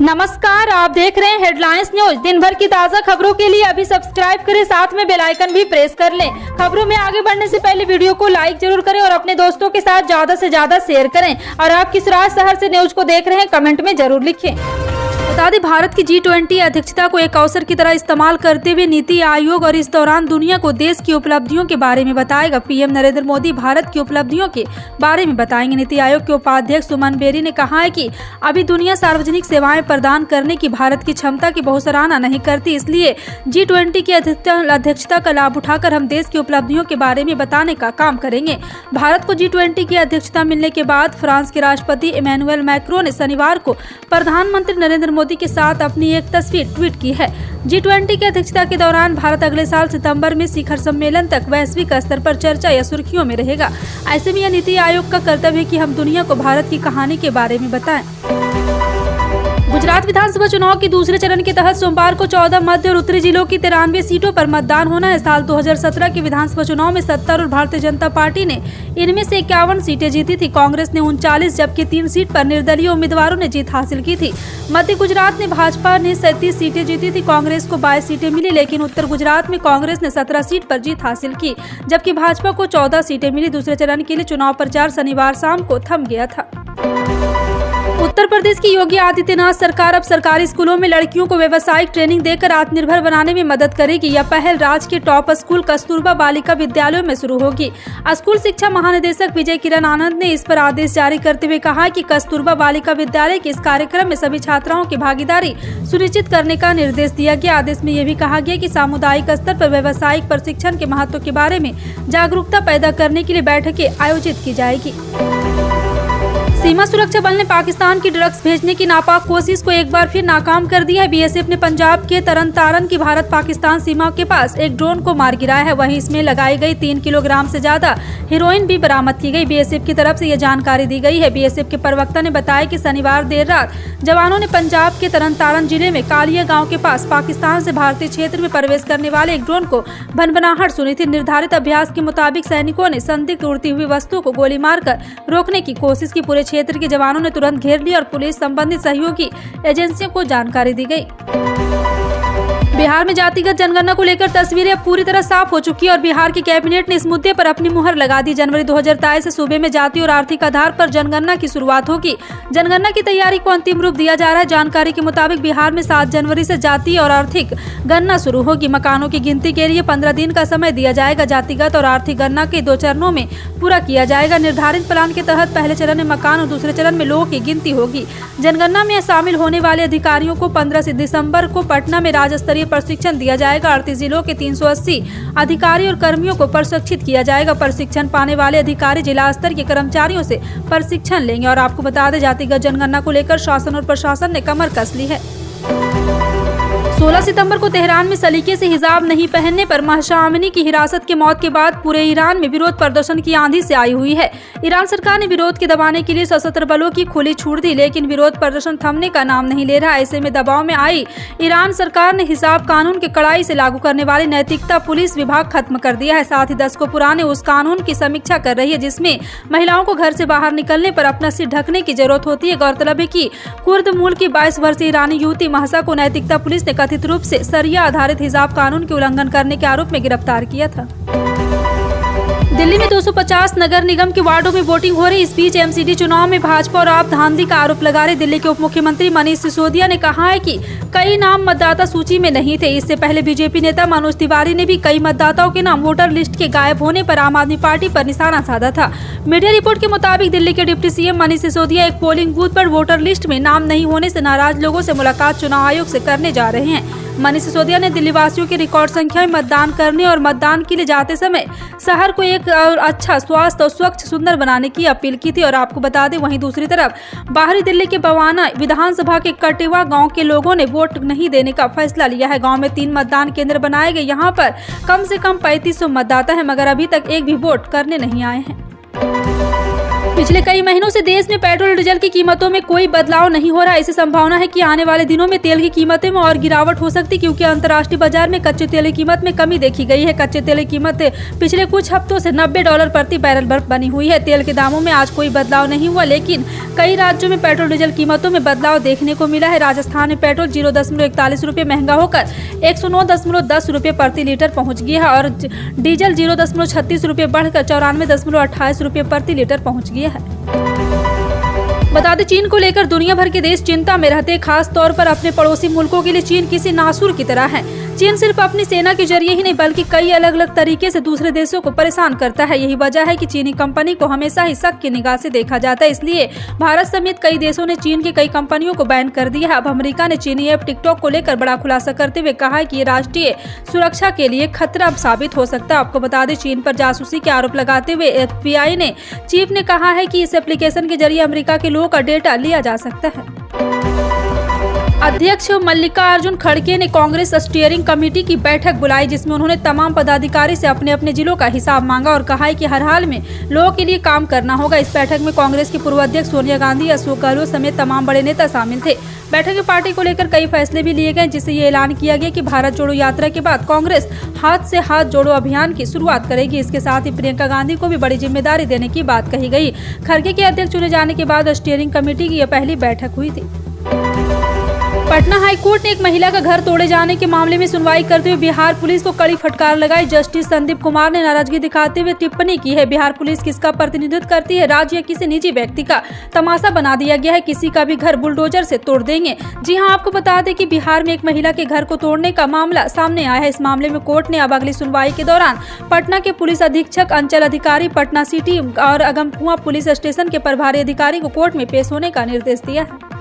नमस्कार, आप देख रहे हैं हेडलाइंस न्यूज। दिन भर की ताज़ा खबरों के लिए अभी सब्सक्राइब करें, साथ में बेल आइकन भी प्रेस कर लें। खबरों में आगे बढ़ने से पहले वीडियो को लाइक जरूर करें और अपने दोस्तों के साथ ज्यादा से ज्यादा शेयर करें। और आप किस राज्य शहर से न्यूज को देख रहे हैं, कमेंट में जरूर लिखें। बता दें, भारत की G20 अध्यक्षता को एक अवसर की तरह इस्तेमाल करते हुए नीति आयोग और इस दौरान दुनिया को देश की उपलब्धियों के बारे में बताएगा। पीएम नरेंद्र मोदी भारत की उपलब्धियों के बारे में बताएंगे। नीति आयोग के उपाध्यक्ष सुमन बेरी ने कहा है कि अभी दुनिया सार्वजनिक सेवाएं प्रदान करने की भारत की क्षमता की बहुत सराहना नहीं करती, इसलिए G20 की अध्यक्षता का लाभ उठाकर हम देश की उपलब्धियों के बारे में बताने का काम करेंगे। भारत को G20 की अध्यक्षता मिलने के बाद फ्रांस के राष्ट्रपति इमैनुअल मैक्रों ने शनिवार को प्रधानमंत्री नरेंद्र मोदी के साथ अपनी एक तस्वीर ट्वीट की है। G20 की अध्यक्षता के दौरान भारत अगले साल सितंबर में शिखर सम्मेलन तक वैश्विक स्तर पर चर्चा या सुर्खियों में रहेगा। ऐसे में यह नीति आयोग का कर्तव्य है कि हम दुनिया को भारत की कहानी के बारे में बताएं। गुजरात विधानसभा चुनाव के दूसरे चरण के तहत सोमवार को 14 मध्य और उत्तरी जिलों की 93 सीटों पर मतदान होना है। साल 2017 के विधानसभा चुनाव में 70 और भारतीय जनता पार्टी ने इनमें से 51 सीटें जीती थी। कांग्रेस ने 39 जबकि 3 सीट पर निर्दलीय उम्मीदवारों ने जीत हासिल की थी। मध्य गुजरात में भाजपा ने 37 सीटें जीती थी, कांग्रेस को 22 सीटें मिली, लेकिन उत्तर गुजरात में कांग्रेस ने 17 सीट पर जीत हासिल की, जबकि भाजपा को 14 सीटें मिली। दूसरे चरण के लिए चुनाव प्रचार शनिवार शाम को थम गया था। उत्तर प्रदेश की योगी आदित्यनाथ सरकार अब सरकारी स्कूलों में लड़कियों को व्यावसायिक ट्रेनिंग देकर आत्मनिर्भर बनाने में मदद करेगी। यह पहल राज्य के टॉप स्कूल कस्तूरबा बालिका विद्यालयों में शुरू होगी। स्कूल शिक्षा महानिदेशक विजय किरण आनंद ने इस पर आदेश जारी करते हुए कहा कि कस्तूरबा बालिका विद्यालय के इस कार्यक्रम में सभी छात्राओं की भागीदारी सुनिश्चित करने का निर्देश दिया गया। आदेश में यह भी कहा गया कि सामुदायिक स्तर पर व्यावसायिक प्रशिक्षण के महत्व के बारे में जागरूकता पैदा करने के लिए बैठकें आयोजित की जाएगी। सीमा सुरक्षा बल ने पाकिस्तान की ड्रग्स भेजने की नापाक कोशिश को एक बार फिर नाकाम कर दिया है। बीएसएफ ने पंजाब के तरन तारन की भारत पाकिस्तान सीमा के पास एक ड्रोन को मार गिराया है। वहीं इसमें लगाई गई 3 किलोग्राम से ज्यादा हेरोइन भी बरामद की गई। बीएसएफ की तरफ से यह जानकारी दी गई है। बीएसएफ के प्रवक्ता ने बताया कि शनिवार देर रात जवानों ने पंजाब के तरन तारन जिले में कालिया गाँव के पास पाकिस्तान से भारतीय क्षेत्र में प्रवेश करने वाले एक ड्रोन को भनभनाहट सुनी थी। निर्धारित अभ्यास के मुताबिक सैनिकों ने संदिग्ध उड़ती हुई वस्तु को गोली मारकर रोकने की कोशिश की। पूरे क्षेत्र के जवानों ने तुरंत घेर लिया और पुलिस संबंधित सहयोगी एजेंसियों को जानकारी दी गई। बिहार में जातिगत जनगणना को लेकर तस्वीरें अब पूरी तरह साफ हो चुकी है और बिहार की कैबिनेट ने इस मुद्दे पर अपनी मुहर लगा दी। जनवरी 2023 से सूबे में जाति और आर्थिक आधार पर जनगणना की शुरुआत होगी। जनगणना की तैयारी को अंतिम रूप दिया जा रहा है। जानकारी के मुताबिक बिहार में 7 जनवरी से जाति और आर्थिक गणना शुरू होगी। मकानों की गिनती के लिए 15 दिन का समय दिया जाएगा। जातिगत और आर्थिक गणना के 2 चरणों में पूरा किया जाएगा। निर्धारित प्लान के तहत पहले चरण में मकान और दूसरे चरण में लोगों की गिनती होगी। जनगणना में शामिल होने वाले अधिकारियों को 15 दिसंबर को पटना में राज्य स्तरीय प्रशिक्षण दिया जाएगा। 38 जिलों के 380 अधिकारी और कर्मियों को प्रशिक्षित किया जाएगा। प्रशिक्षण पाने वाले अधिकारी जिला स्तर के कर्मचारियों से प्रशिक्षण लेंगे। और आपको बता दें, जातिगत जनगणना को लेकर शासन और प्रशासन ने कमर कस ली है। 16 सितंबर को तेहरान में सलीके से हिजाब नहीं पहनने पर महसा अमनी की हिरासत की मौत के बाद पूरे ईरान में विरोध प्रदर्शन की आंधी से आई हुई है। ईरान सरकार ने विरोध के दबाने के लिए सशस्त्र बलों की खुली छूट दी, लेकिन विरोध प्रदर्शन थमने का नाम नहीं ले रहा। ऐसे में दबाव में आई ईरान सरकार ने हिजाब कानून के कड़ाई से लागू करने वाली नैतिकता पुलिस विभाग खत्म कर दिया है। साथ ही दशकों पुराने उस कानून की समीक्षा कर रही है जिसमें महिलाओं को घर से बाहर निकलने पर अपना सिर ढकने की जरूरत होती है। गौरतलब है कि कुर्द मूल की 22 वर्षीय ईरानी युवती महसा को नैतिकता पुलिस ने कथित रूप से शरिया आधारित हिजाब कानून के उल्लंघन करने के आरोप में गिरफ्तार किया था। दिल्ली में 250 नगर निगम के वार्डों में वोटिंग हो रही। इस बीच एमसीडी चुनाव में भाजपा और आप धांधली का आरोप लगा रहे दिल्ली के उप मुख्यमंत्री मनीष सिसोदिया ने कहा है कि कई नाम मतदाता सूची में नहीं थे। इससे पहले बीजेपी नेता मनोज तिवारी ने भी कई मतदाताओं के नाम वोटर लिस्ट के गायब होने पर आम आदमी पार्टी पर निशाना साधा था। मीडिया रिपोर्ट के मुताबिक दिल्ली के डिप्टी सीएम मनीष सिसोदिया एक पोलिंग बूथ पर वोटर लिस्ट में नाम नहीं होने से नाराज लोगों से मुलाकात चुनाव आयोग से करने जा रहे हैं। मनीष सिसोदिया ने दिल्ली वासियों की रिकॉर्ड संख्या में मतदान करने और मतदान के लिए जाते समय शहर को एक और अच्छा स्वास्थ्य और स्वच्छ सुंदर बनाने की अपील की थी। और आपको बता दें, वहीं दूसरी तरफ बाहरी दिल्ली के बवाना विधानसभा के कटेवा गांव के लोगों ने वोट नहीं देने का फैसला लिया है। गांव में 3 मतदान केंद्र बनाए गए। यहां पर कम से कम 3500 मतदाता है, मगर अभी तक एक भी वोट करने नहीं आए हैं। पिछले कई महीनों से देश में पेट्रोल डीजल की कीमतों में कोई बदलाव नहीं हो रहा है। ऐसी संभावना है कि आने वाले दिनों में तेल की कीमतें में और गिरावट हो सकती है, क्योंकि अंतर्राष्ट्रीय बाजार में कच्चे तेल की कीमत में कमी देखी गई है। कच्चे तेल की कीमत पिछले कुछ हफ्तों से $90 प्रति बैरल बनी हुई है। तेल के दामों में आज कोई बदलाव नहीं हुआ, लेकिन कई राज्यों में पेट्रोल डीजल कीमतों में बदलाव देखने को मिला है। राजस्थान में पेट्रोल 0.41 रुपये महंगा होकर 109.10 रुपये प्रति लीटर पहुँच गया है और डीजल 0.36 रुपये बढ़कर 94.28 रुपये प्रति लीटर पहुँच गया है। बता दें, चीन को लेकर दुनिया भर के देश चिंता में रहते हैं। खास तौर पर अपने पड़ोसी मुल्कों के लिए चीन किसी नासुर की तरह है। चीन सिर्फ अपनी सेना के जरिए ही नहीं बल्कि कई अलग अलग तरीके से दूसरे देशों को परेशान करता है। यही वजह है कि चीनी कंपनी को हमेशा ही शक की निगाह से देखा जाता है। इसलिए भारत समेत कई देशों ने चीन की कई कंपनियों को बैन कर दिया है। अब अमेरिका ने चीनी ऐप टिकटॉक को लेकर बड़ा खुलासा करते हुए कहा है कि ये राष्ट्रीय सुरक्षा के लिए खतरा साबित हो सकता है। आपको बता दें, चीन पर जासूसी के आरोप लगाते हुए FBI ने चीफ ने कहा है कि इस एप्लीकेशन के जरिए अमेरिका के लोगों का डेटा लिया जा सकता है। अध्यक्ष मल्लिकार्जुन खड़गे ने कांग्रेस स्टीयरिंग कमेटी की बैठक बुलाई, जिसमें उन्होंने तमाम पदाधिकारी से अपने अपने जिलों का हिसाब मांगा और कहा है कि हर हाल में लोगों के लिए काम करना होगा। इस बैठक में कांग्रेस की पूर्व अध्यक्ष सोनिया गांधी, अशोक गहलोत समेत तमाम बड़े नेता शामिल थे। बैठक में पार्टी को लेकर कई फैसले भी लिए गए, जिससे ये ऐलान किया गया कि भारत जोड़ो यात्रा के बाद कांग्रेस हाथ से हाथ जोड़ो अभियान की शुरुआत करेगी। इसके साथ ही प्रियंका गांधी को भी बड़ी जिम्मेदारी देने की बात कही गई। खड़गे के अध्यक्ष चुने जाने के बाद स्टीयरिंग कमेटी की यह पहली बैठक हुई थी। पटना हाईकोर्ट ने एक महिला का घर तोड़े जाने के मामले में सुनवाई करते हुए बिहार पुलिस को कड़ी फटकार लगाई। जस्टिस संदीप कुमार ने नाराजगी दिखाते हुए टिप्पणी की है, बिहार पुलिस किसका प्रतिनिधित्व करती है? राज्य या किसी निजी व्यक्ति का तमाशा बना दिया गया है। किसी का भी घर बुलडोजर से तोड़ देंगे। जी हां, आपको बता दें कि बिहार में एक महिला के घर को तोड़ने का मामला सामने आया है। इस मामले में कोर्ट ने अब अगली सुनवाई के दौरान पटना के पुलिस अधीक्षक, अंचल अधिकारी, पटना सिटी और अगमकुआं पुलिस स्टेशन के प्रभारी अधिकारी को कोर्ट में पेश होने का निर्देश दिया है।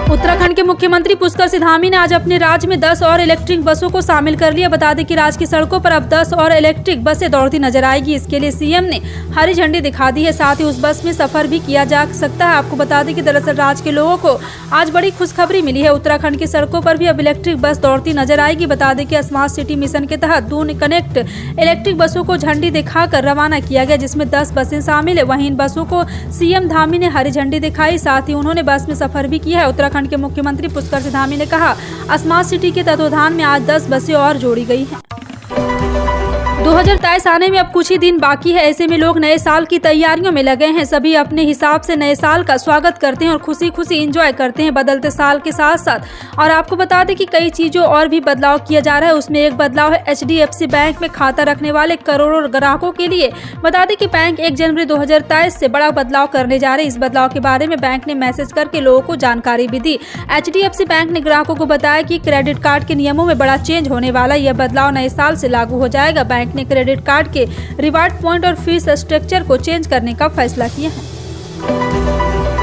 उत्तराखंड के मुख्यमंत्री पुष्कर सिंह धामी ने आज अपने राज्य में 10 और इलेक्ट्रिक बसों को शामिल कर लिया। बता दें कि राज्य की सड़कों पर अब 10 और इलेक्ट्रिक बसें दौड़ती नजर आएगी। इसके लिए सीएम ने हरी झंडी दिखा दी है। साथ ही उस बस में सफर भी किया जा सकता है। आपको बता दें कि दरअसल राज्य के लोगों को आज बड़ी खुशखबरी मिली है। उत्तराखंड की सड़कों पर भी अब इलेक्ट्रिक बस दौड़ती नजर आएगी। बता दें कि स्मार्ट सिटी मिशन के तहत दून कनेक्ट इलेक्ट्रिक बसों को झंडी दिखाकर रवाना किया गया, जिसमें 10 बसें शामिल है। वहीं इन बसों को सीएम धामी ने हरी झंडी दिखाई। साथ ही उन्होंने बस में सफर भी किया है। उत्तराखंड के मुख्यमंत्री पुष्कर सिंह धामी ने कहा, स्मार्ट सिटी के तत्वाधान में आज 10 बसें और जोड़ी गई हैं। 2023 आने में अब कुछ ही दिन बाकी है। ऐसे में लोग नए साल की तैयारियों में लगे हैं। सभी अपने हिसाब से नए साल का स्वागत करते हैं और खुशी खुशी एंजॉय करते हैं बदलते साल के साथ साथ। और आपको बता दें कि कई चीजों और भी बदलाव किया जा रहा है। उसमें एक बदलाव है HDFC बैंक में खाता रखने वाले करोड़ों ग्राहकों के लिए। बता दें कि बैंक 1 जनवरी 2023 से बड़ा बदलाव करने जा रहे हैं। इस बदलाव के बारे में बैंक ने मैसेज करके लोगों को जानकारी भी दी। HDFC बैंक ने ग्राहकों को बताया कि क्रेडिट कार्ड के नियमों में बड़ा चेंज होने वाला है। यह बदलाव नए साल से लागू हो जाएगा। बैंक ने क्रेडिट कार्ड के रिवार्ड पॉइंट और फीस स्ट्रक्चर को चेंज करने का फैसला किया है।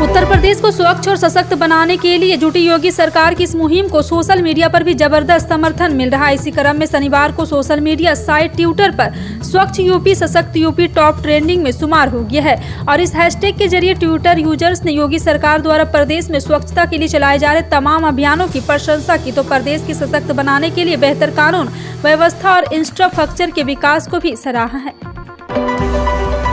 उत्तर प्रदेश को स्वच्छ और सशक्त बनाने के लिए जुटी योगी सरकार की इस मुहिम को सोशल मीडिया पर भी जबरदस्त समर्थन मिल रहा है। इसी क्रम में शनिवार को सोशल मीडिया साइट ट्विटर पर स्वच्छ यूपी सशक्त यूपी टॉप ट्रेंडिंग में शुमार हो गया है और इस हैशटैग के जरिए ट्विटर यूजर्स ने योगी सरकार द्वारा प्रदेश में स्वच्छता के लिए चलाए जा रहे तमाम अभियानों की प्रशंसा की। तो प्रदेश की सशक्त बनाने के लिए बेहतर कानून व्यवस्था और इंफ्रास्ट्रक्चर के विकास को भी सराहा है।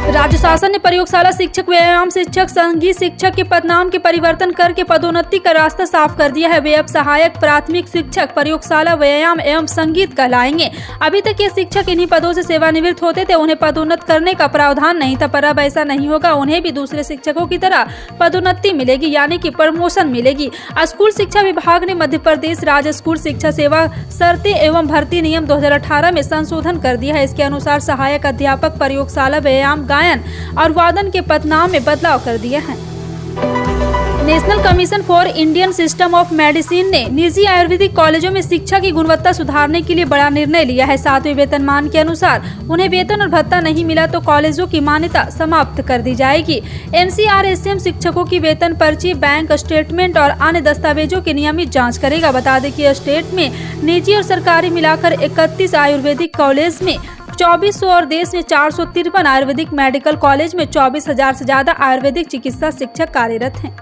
राज्य शासन ने प्रयोगशाला शिक्षक, व्यायाम शिक्षक, संगीत शिक्षक के पदनाम के परिवर्तन करके पदोन्नति का रास्ता साफ कर दिया है। वे अब सहायक प्राथमिक शिक्षक, प्रयोगशाला, व्यायाम एवं संगीत कहलाएंगे। अभी तक ये शिक्षक इन्हीं पदों से सेवानिवृत्त होते थे, उन्हें पदोन्नत करने का प्रावधान नहीं था, पर अब ऐसा नहीं होगा। उन्हें भी दूसरे शिक्षकों की तरह पदोन्नति मिलेगी, यानी कि प्रमोशन मिलेगी। स्कूल शिक्षा विभाग ने मध्य प्रदेश राज्य स्कूल शिक्षा सेवा शर्तें एवं भर्ती नियम 2018 में संशोधन कर दिया है। इसके अनुसार सहायक अध्यापक, प्रयोगशाला, व्यायाम, गायन और वादन के पदनाम में बदलाव कर दिया है। National commission for Indian system of medicine ने निजी आयुर्वेदिक कॉलेजों में शिक्षा की गुणवत्ता सुधारने के लिए बड़ा निर्णय लिया है। 7वें वेतनमान के अनुसार उन्हें वेतन और भत्ता नहीं मिला तो कॉलेजों की मान्यता समाप्त कर दी जाएगी। NCRSM शिक्षकों की वेतन पर्ची, बैंक स्टेटमेंट और अन्य दस्तावेजों की नियमित जाँच करेगा। बता दें कि स्टेट में निजी और सरकारी मिलाकर 31 आयुर्वेदिक कॉलेज में 2400 और देश में 453 आयुर्वेदिक मेडिकल कॉलेज में 24,000 से ज्यादा आयुर्वेदिक चिकित्सा शिक्षक कार्यरत हैं।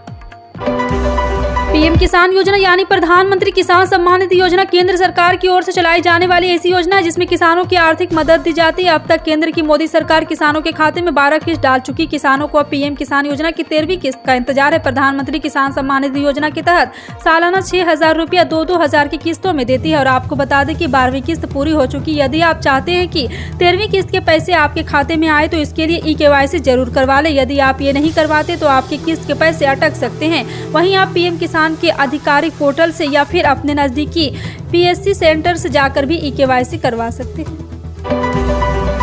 पीएम किसान योजना यानी प्रधानमंत्री किसान सम्मान निधि योजना केंद्र सरकार की ओर से चलाई जाने वाली ऐसी योजना है जिसमें किसानों की आर्थिक मदद दी जाती है। अब तक केंद्र की मोदी सरकार किसानों के खाते में 12 किस्त डाल चुकी। किसानों को अब पीएम किसान योजना की 13वीं किस्त का इंतजार है। प्रधानमंत्री किसान सम्मान निधि योजना के तहत सालाना 6,000 रुपया 2-2 की किस्तों में देती है। और आपको बता दें कि 12वीं किस्त पूरी हो चुकी। यदि आप चाहते हैं कि 13वीं किस्त के पैसे आपके खाते में आए तो इसके लिए ई-KYC जरूर करवा लें। यदि आप ये नहीं करवाते तो आपकी किस्त के पैसे अटक सकते हैं। वहीं आप पीएम किसान के आधिकारिक पोर्टल से या फिर अपने नजदीकी PSC सेंटर से जाकर भी ई-KYC करवा सकते हैं।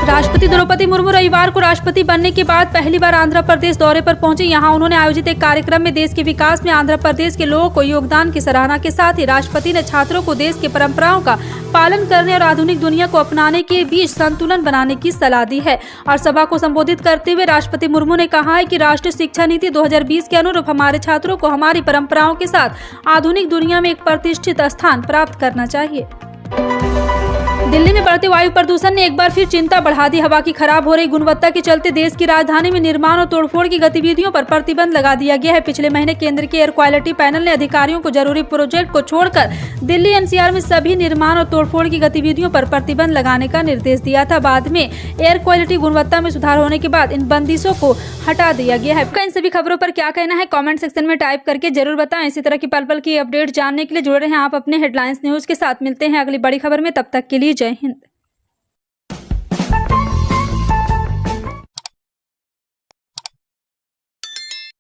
राष्ट्रपति द्रौपदी मुर्मू रविवार को राष्ट्रपति बनने के बाद पहली बार आंध्र प्रदेश दौरे पर पहुंचे। यहां उन्होंने आयोजित एक कार्यक्रम में देश के विकास में आंध्र प्रदेश के लोगों को योगदान की सराहना के साथ ही राष्ट्रपति ने छात्रों को देश की परंपराओं का पालन करने और आधुनिक दुनिया को अपनाने के बीच संतुलन बनाने की सलाह दी है। और सभा को संबोधित करते हुए राष्ट्रपति मुर्मू ने कहा है कि राष्ट्रीय शिक्षा नीति 2020 के अनुरूप हमारे छात्रों को हमारी परंपराओं के साथ आधुनिक दुनिया में एक प्रतिष्ठित स्थान प्राप्त करना चाहिए। दिल्ली में बढ़ते वायु प्रदूषण ने एक बार फिर चिंता बढ़ा दी। हवा की खराब हो रही गुणवत्ता के चलते देश की राजधानी में निर्माण और तोड़फोड़ की गतिविधियों पर प्रतिबंध लगा दिया गया है। पिछले महीने केंद्र के एयर क्वालिटी पैनल ने अधिकारियों को जरूरी प्रोजेक्ट को छोड़कर दिल्ली NCR में सभी निर्माण और तोड़फोड़ की गतिविधियों पर प्रतिबंध लगाने का निर्देश दिया था। बाद में एयर क्वालिटी गुणवत्ता में सुधार होने के बाद इन बंदिशों को हटा दिया गया है। इन सभी खबरों पर क्या कहना है कमेंट सेक्शन में टाइप करके जरूर बताएं। इसी तरह की पल पल की अपडेट जानने के लिए जुड़े रहें आप अपने हेडलाइंस न्यूज के साथ। मिलते हैं अगली बड़ी खबर में, तब तक के लिए जय हिंद।